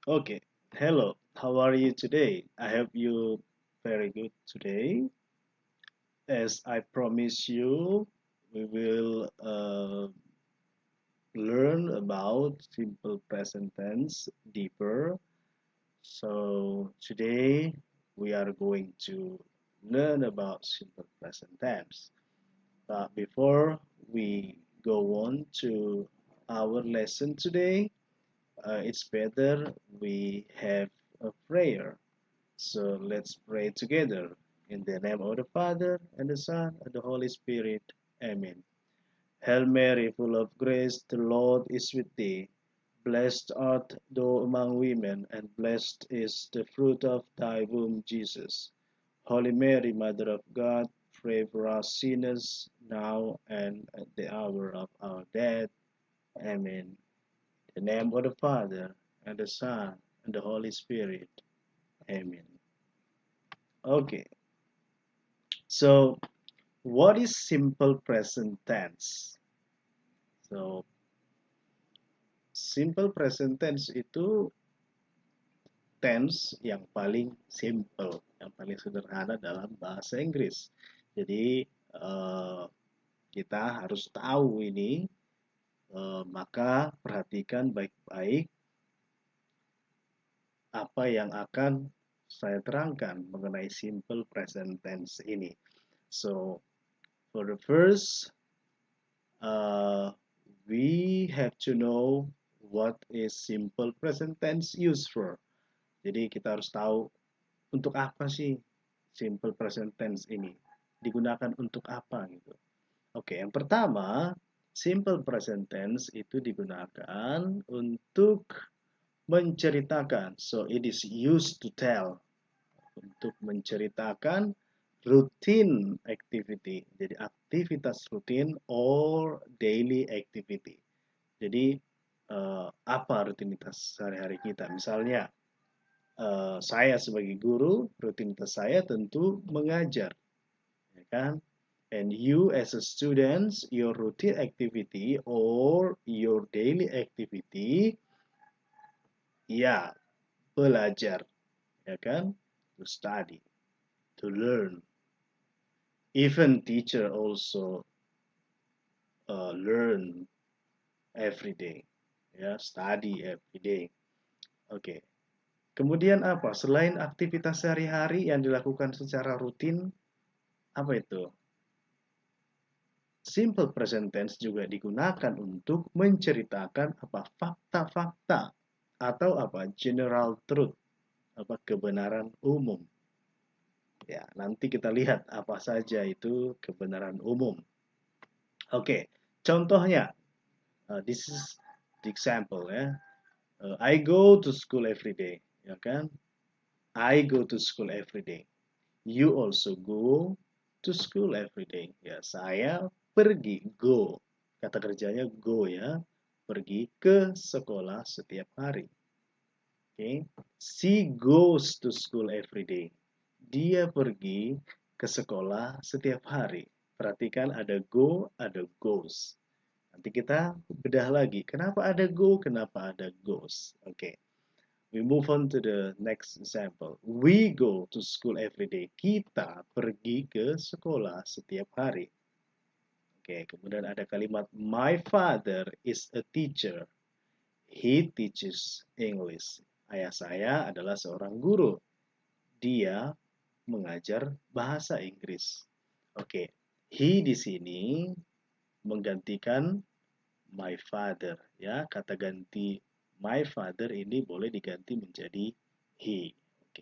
Okay, hello. How are you today? I hope you very good today. As I promise you, we will learn about simple present tense deeper. So today we are going to learn about simple present tense. But before we go on to our lesson today, it's better we have a prayer. So let's pray together. In the name of the Father, and the Son, and the Holy Spirit. Amen. Hail Mary, full of grace, the Lord is with thee. Blessed art thou among women, and blessed is the fruit of thy womb, Jesus. Holy Mary, Mother of God, pray for us sinners, now and at the hour of our death. Amen. In the name of the Father, and the Son, and the Holy Spirit. Amen. Okay, so what is simple present tense? So, simple present tense itu tense yang paling simple, yang paling sederhana dalam bahasa Inggris. Jadi, kita harus tahu ini, maka perhatikan baik-baik apa yang akan saya terangkan mengenai simple present tense ini. So, for the first, uh, we have to know what is simple present tense used for. Jadi kita harus tahu untuk apa sih simple present tense ini digunakan untuk apa gitu. Oke, yang pertama, simple present tense itu digunakan untuk menceritakan. So it is used to tell, untuk menceritakan routine activity. Jadi aktivitas rutin or daily activity. Jadi apa rutinitas sehari-hari kita? Misalnya saya sebagai guru, rutinitas saya tentu mengajar, ya kan? And you as a student, your routine activity or your daily activity, ya belajar, ya kan? To study, to learn. Even teacher also learn every day, ya study every day. Oke. Kemudian apa? Selain aktivitas sehari-hari yang dilakukan secara rutin, apa itu? Simple present tense juga digunakan untuk menceritakan apa fakta-fakta atau apa general truth, apa kebenaran umum. Ya, nanti kita lihat apa saja itu kebenaran umum. Oke, contohnya, this is the example ya. I go to school every day, ya kan? I go to school every day. You also go to school every day. Ya, saya pergi, go. Kata kerjanya go ya. Pergi ke sekolah setiap hari. Oke. Okay. She goes to school every day. Dia pergi ke sekolah setiap hari. Perhatikan ada go, ada goes. Nanti kita bedah lagi. Kenapa ada go, kenapa ada goes. Oke. Okay. We move on to the next example. We go to school every day. Kita pergi ke sekolah setiap hari. Oke, kemudian ada kalimat my father is a teacher. He teaches English. Ayah saya adalah seorang guru. Dia mengajar bahasa Inggris. Oke, he di sini menggantikan my father ya. Kata ganti my father ini boleh diganti menjadi he. Oke.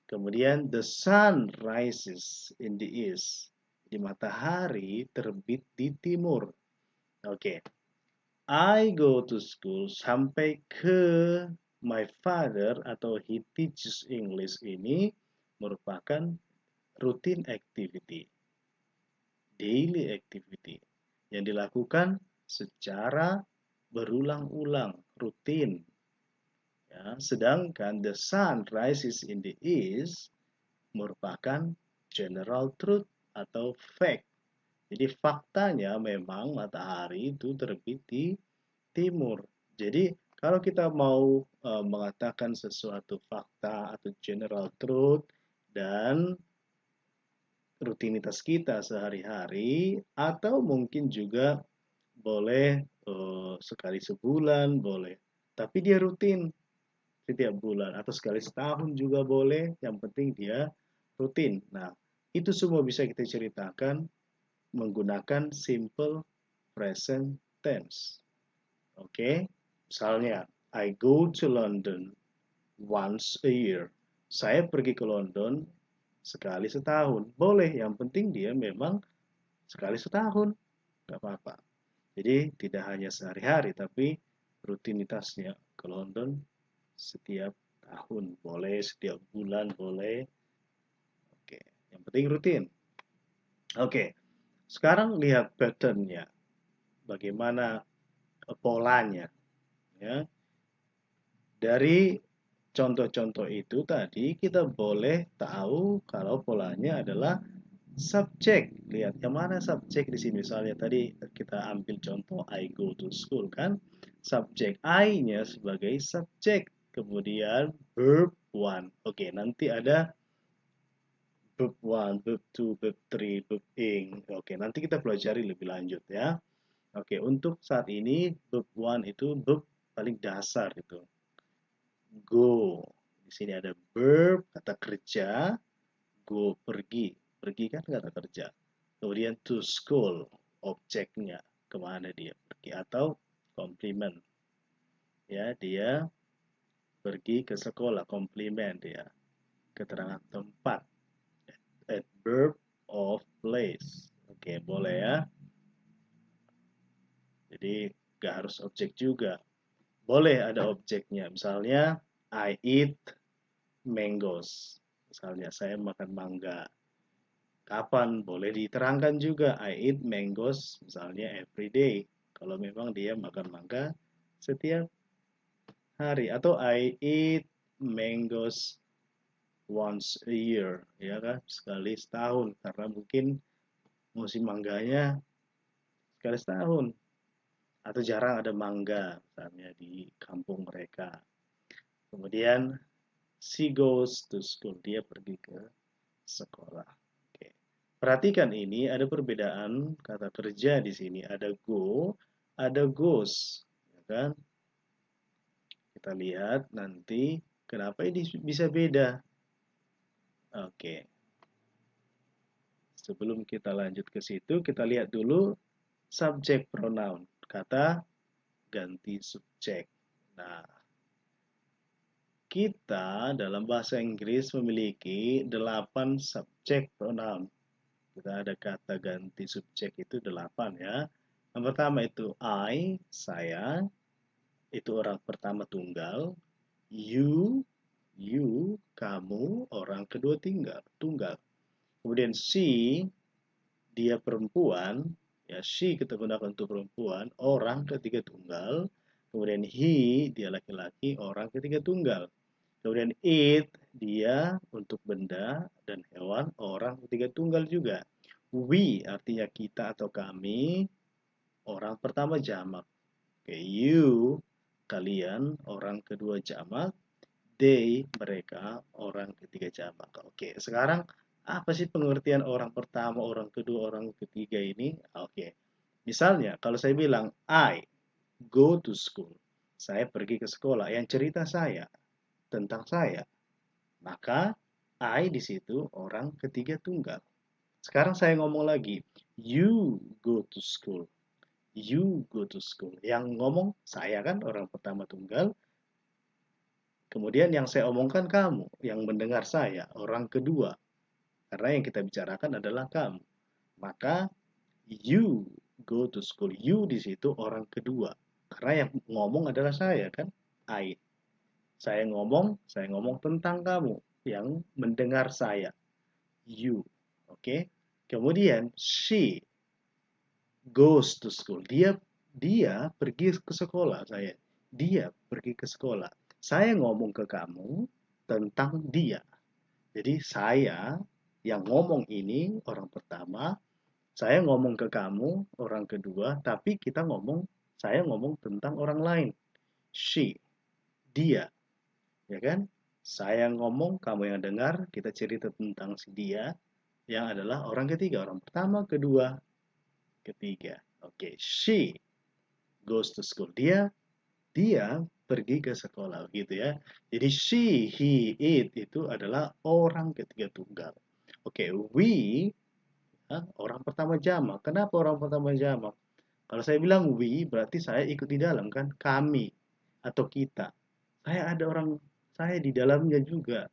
Kemudian the sun rises in the east. Di matahari terbit di timur. Oke. I go to school sampai ke my father atau he teaches English ini merupakan routine activity, daily activity yang dilakukan secara berulang-ulang, rutin. Ya, sedangkan the sun rises in the east merupakan general truth atau fact. Jadi faktanya memang matahari itu terbit di timur. Jadi Kalau kita mau mengatakan sesuatu fakta atau general truth dan rutinitas kita sehari-hari, atau mungkin juga boleh sekali sebulan, boleh. Tapi dia rutin setiap bulan atau sekali setahun juga boleh, yang penting dia rutin. Nah, itu semua bisa kita ceritakan menggunakan simple present tense. Oke, misalnya I go to London once a year. Saya pergi ke London sekali setahun. Boleh, yang penting dia memang sekali setahun. Nggak apa-apa. Jadi tidak hanya sehari-hari, tapi rutinitasnya ke London setiap tahun boleh, setiap bulan boleh. Oke, yang penting rutin. Oke, sekarang lihat patternnya, bagaimana polanya. Ya, dari contoh-contoh itu tadi kita boleh tahu kalau polanya adalah subjek. Lihat yang mana subjek di sini. Misalnya tadi kita ambil contoh I go to school kan. Subjek I-nya sebagai subjek. Kemudian verb one. Oke, nanti ada verb one, verb two, verb three, verb ing. Oke, nanti kita pelajari lebih lanjut ya. Oke, untuk saat ini verb one itu verb paling dasar itu. Go. Di sini ada verb, kata kerja, go, pergi. Pergi kan kata kerja. Kemudian to school, objeknya, kemana dia pergi. Atau complement. Ya, dia pergi ke sekolah, komplement ya. Keterangan tempat. Adverb of place. Oke, boleh ya. Jadi, gak harus objek juga. Boleh ada objeknya. Misalnya, I eat mangoes. Misalnya, saya makan mangga. Kapan? Boleh diterangkan juga. I eat mangoes, misalnya every day. Kalau memang dia makan mangga setiap hari. Atau I eat mangoes once a year. Ya kan? Sekali setahun. Karena mungkin musim mangganya sekali setahun. Atau jarang ada mangga, misalnya di kampung mereka. Kemudian, she goes to school. Dia pergi ke sekolah. Oke. Perhatikan ini ada perbedaan kata kerja di sini. Ada go, ada goes. Ya kan? Kita lihat nanti kenapa ini bisa beda. Oke. Sebelum kita lanjut ke situ, kita lihat dulu subjek pronoun. Kata ganti subjek. Nah, kita dalam bahasa Inggris memiliki 8 subjek pronoun. Kita ada kata ganti subjek itu 8 ya. Yang pertama itu I, saya. Itu orang pertama tunggal. You, kamu. Orang kedua tunggal. Kemudian she, dia perempuan. Ya, she kita gunakan untuk perempuan. Orang ketiga tunggal. Kemudian he, dia laki-laki. Orang ketiga tunggal. Kemudian it, dia untuk benda dan hewan. Orang ketiga tunggal juga. We artinya kita atau kami, orang pertama jamak. Oke, you, kalian, orang kedua jamak. They, mereka, orang ketiga jamak. Oke, sekarang apa sih pengertian orang pertama, orang kedua, orang ketiga ini? Oke, misalnya kalau saya bilang I go to school, saya pergi ke sekolah. Yang cerita saya tentang saya, maka I di situ orang ketiga tunggal. Sekarang saya ngomong lagi, you go to school. You go to school. Yang ngomong saya kan orang pertama tunggal. Kemudian yang saya omongkan kamu, yang mendengar saya, orang kedua. Karena yang kita bicarakan adalah kamu. Maka you go to school. You di situ orang kedua. Karena yang ngomong adalah saya kan, I. Saya ngomong tentang kamu yang mendengar saya. You. Oke. Kemudian she goes to school. Dia pergi ke sekolah saya. Dia pergi ke sekolah. Saya ngomong ke kamu tentang dia. Jadi saya yang ngomong ini orang pertama, saya ngomong ke kamu orang kedua, tapi saya ngomong tentang orang lain. she, dia, ya kan? Saya ngomong, kamu yang dengar, kita cerita tentang si dia, yang adalah orang ketiga, orang pertama, kedua, ketiga. Oke, she goes to school. Dia pergi ke sekolah, gitu ya. Jadi she, he, it itu adalah orang ketiga tunggal. Oke, we, orang pertama jamak. Kenapa orang pertama jamak? Kalau saya bilang we, berarti saya ikut di dalam kan, kami atau kita. Saya ada orang saya di dalamnya juga.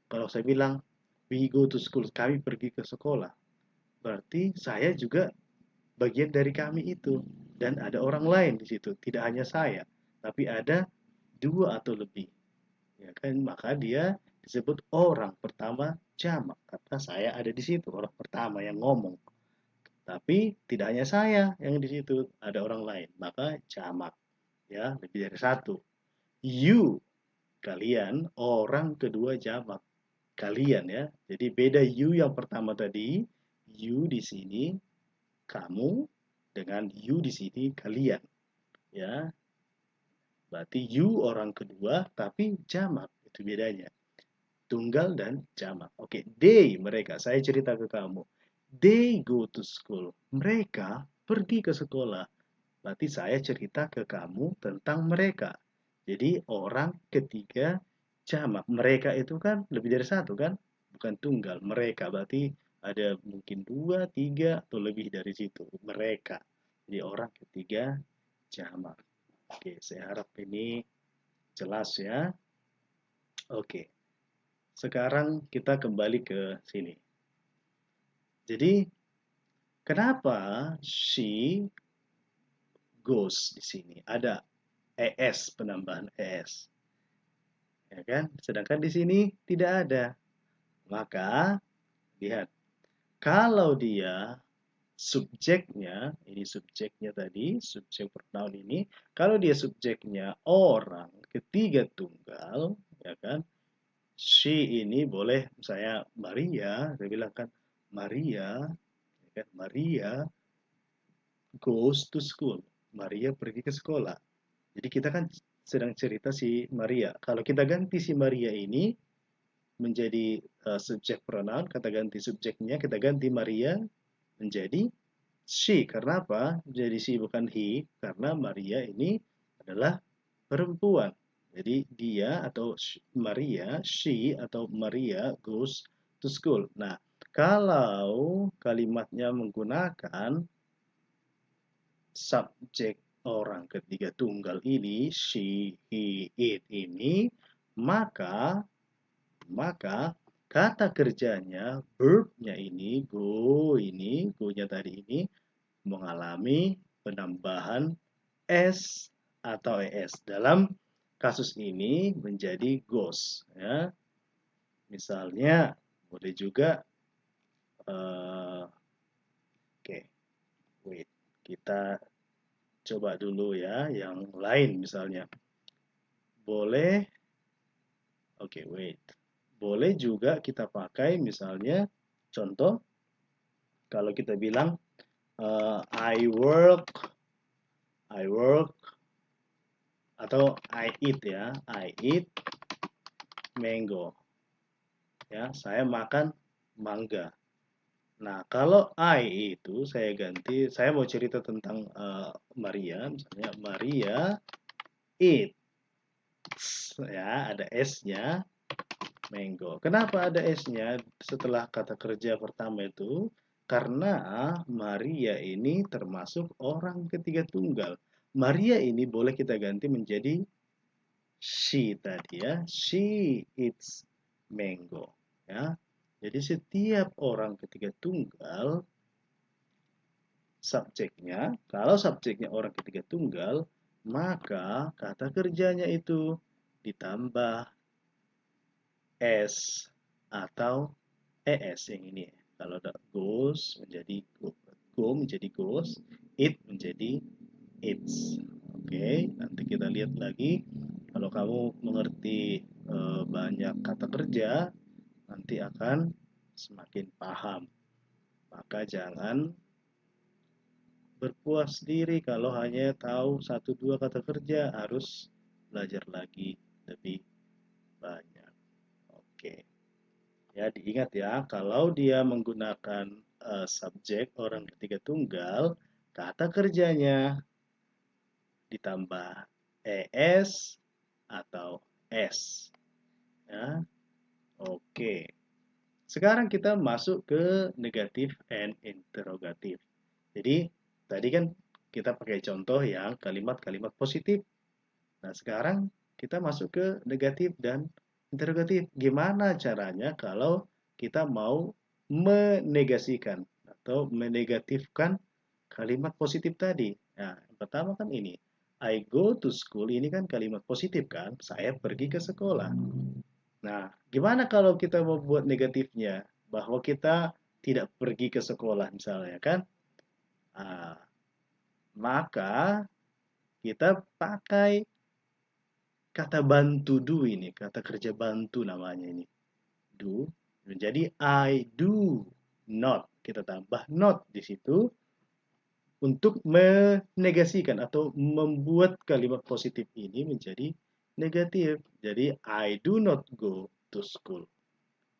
Kalau saya bilang we go to school, kami pergi ke sekolah, berarti saya juga bagian dari kami itu. Dan ada orang lain di situ, tidak hanya saya, tapi ada dua atau lebih. Ya kan, maka dia disebut orang pertama jamak karena saya ada di situ, orang pertama yang ngomong. Tapi tidak hanya saya yang di situ, ada orang lain, maka jamak. Ya, lebih dari satu. You, kalian, orang kedua jamak. Kalian ya. Jadi beda you yang pertama tadi, you di sini kamu dengan you di sini kalian. Ya, berarti you orang kedua tapi jamak. Itu bedanya. Tunggal dan jamak. Oke, they mereka. Saya cerita ke kamu. They go to school. Mereka pergi ke sekolah. Berarti saya cerita ke kamu tentang mereka. Jadi orang ketiga jamak. Mereka itu kan lebih dari satu kan? Bukan tunggal. Mereka berarti ada mungkin dua, tiga, atau lebih dari situ. Mereka. Jadi orang ketiga jamak. Oke, saya harap ini jelas ya. Oke, sekarang kita kembali ke sini. Jadi, kenapa she goes di sini? Ada es, penambahan es. Ya kan? Sedangkan di sini tidak ada. Maka, lihat. Kalau dia subjeknya, ini subjeknya tadi, subjek pronoun ini, kalau dia subjeknya orang ketiga tunggal, ya kan? She ini boleh saya Maria, saya bilang kan Maria, ya kan? Maria goes to school. Maria pergi ke sekolah. Jadi kita kan sedang cerita si Maria. Kalau kita ganti si Maria ini menjadi subjek pronoun, kata ganti subjeknya, kita ganti Maria menjadi she. Karena apa? Jadi she bukan he, karena Maria ini adalah perempuan. Jadi dia atau Maria, she atau Maria goes to school. Nah, kalau kalimatnya menggunakan subjek orang ketiga tunggal ini, she, he, it ini, maka kata kerjanya, verb-nya ini, go-nya tadi ini, mengalami penambahan s atau es. Dalam kasus ini menjadi goes. Ya. Misalnya, boleh juga, oke, wait, kita coba dulu ya, yang lain misalnya. Boleh, oke, wait. Boleh juga kita pakai misalnya, contoh, kalau kita bilang, I work, atau I eat ya, I eat mango. Ya, saya makan mangga. Nah, kalau I itu saya ganti, saya mau cerita tentang Maria, misalnya Maria eats, ya ada S-nya, mango. Kenapa ada S-nya setelah kata kerja pertama itu? Karena Maria ini termasuk orang ketiga tunggal. Maria ini boleh kita ganti menjadi she tadi ya, she eats mango. Ya, jadi setiap orang ketiga tunggal subjeknya, kalau subjeknya orang ketiga tunggal, maka kata kerjanya itu ditambah s atau es yang ini. Kalau ada goes menjadi go menjadi goes, it menjadi its. Oke, nanti kita lihat lagi. Kalau kamu mengerti banyak kata kerja, nanti akan semakin paham. Maka jangan berpuas diri kalau hanya tahu satu dua kata kerja, harus belajar lagi lebih banyak. Oke. Ya, diingat ya, kalau dia menggunakan subjek orang ketiga tunggal, kata kerjanya ditambah es atau s. Ya, oke. Sekarang kita masuk ke negatif and interrogatif. Jadi, tadi kan kita pakai contoh yang kalimat-kalimat positif. Nah, sekarang kita masuk ke negatif dan interrogatif. Gimana caranya kalau kita mau menegasikan atau menegatifkan kalimat positif tadi? Nah, yang pertama kan ini. I go to school, ini kan kalimat positif kan? Saya pergi ke sekolah. Nah, gimana kalau kita mau buat negatifnya? Bahwa kita tidak pergi ke sekolah misalnya kan? Ah, maka kita pakai kata bantu do ini, kata kerja bantu namanya ini. Do. Jadi I do not. Kita tambah not di situ untuk menegasikan atau membuat kalimat positif ini menjadi negatif. Jadi I do not go to school.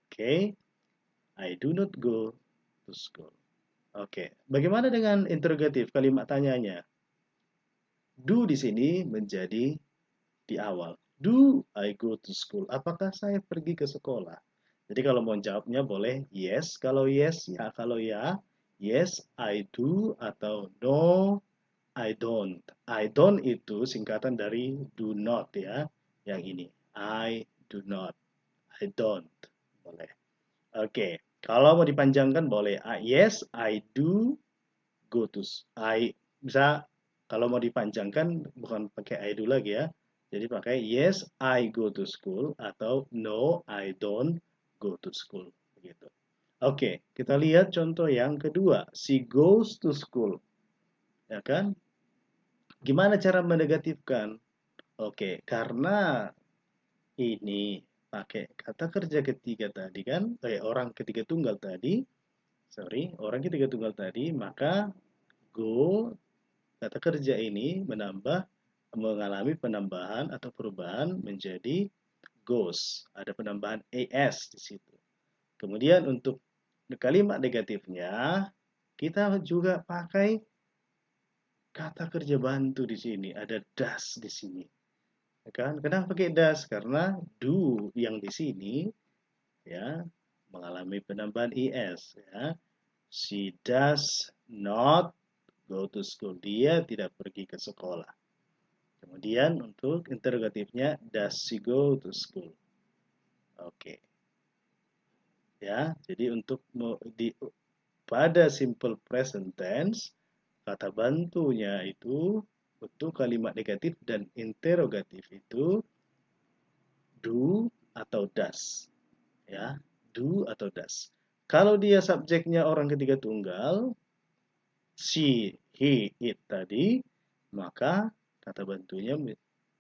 Oke, okay? I do not go to school. Oke, okay. Bagaimana dengan interrogatif kalimat tanyanya? Do di sini menjadi di awal. Do I go to school? Apakah saya pergi ke sekolah? Jadi kalau mau jawabnya boleh yes, kalau yes ya, kalau ya yes I do atau no I don't. I don't itu singkatan dari do not ya. Yang ini I do not. I don't. Boleh. Oke. Kalau mau dipanjangkan boleh yes I do go to I bisa kalau mau dipanjangkan bukan pakai I do lagi ya. Jadi pakai yes I go to school atau no I don't go to school begitu. Oke, kita lihat contoh yang kedua. She goes to school. Ya kan? Gimana cara menegatifkan? Oke, karena ini pakai kata kerja ketiga tadi kan, orang ketiga tunggal tadi, sorry, orang ketiga tunggal tadi, maka go kata kerja ini mengalami penambahan atau perubahan menjadi goes. Ada penambahan as di situ. Kemudian untuk kalimat negatifnya kita juga pakai kata kerja bantu di sini. Ada does di sini. Kan? Kenapa pakai does? Karena do yang di sini ya mengalami penambahan es ya. She does not go to school. Dia tidak pergi ke sekolah. Kemudian untuk interrogatifnya, does she go to school? Oke. Ya, jadi untuk pada simple present tense, kata bantunya itu untuk kalimat negatif dan interrogatif itu do atau does. Ya, do atau does. Kalau dia subjeknya orang ketiga tunggal, she, he, it tadi, maka kata bantunya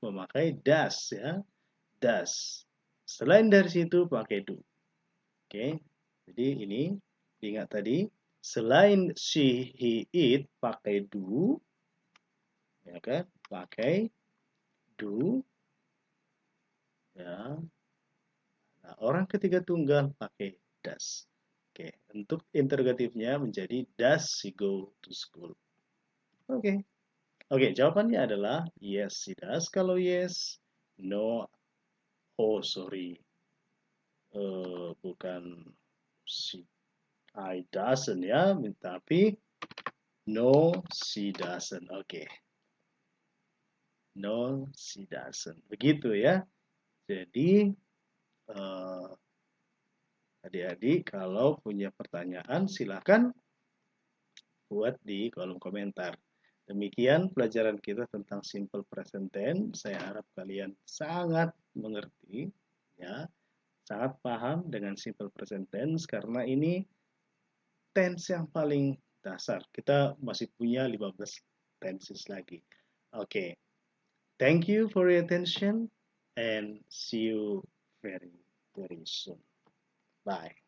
memakai does ya, does. Selain dari situ pakai do. Oke. Jadi ini ingat tadi selain she, he, it pakai do ya kan? Pakai do ya. Nah, orang ketiga tunggal pakai does. Oke, untuk interrogatifnya menjadi does she go to school? Oke. Oke, jawabannya adalah yes, she does. Kalau yes, no, oh sorry, bukan she, I doesn't ya, tapi no, she doesn't. Oke, no, she doesn't. Begitu ya. Jadi adik-adik kalau punya pertanyaan silahkan buat di kolom komentar. Demikian pelajaran kita tentang simple present tense. Saya harap kalian sangat mengerti ya, sangat paham dengan simple present tense karena ini tense yang paling dasar. Kita masih punya 15 tenses lagi. Oke. Thank you for your attention and see you very very soon. Bye.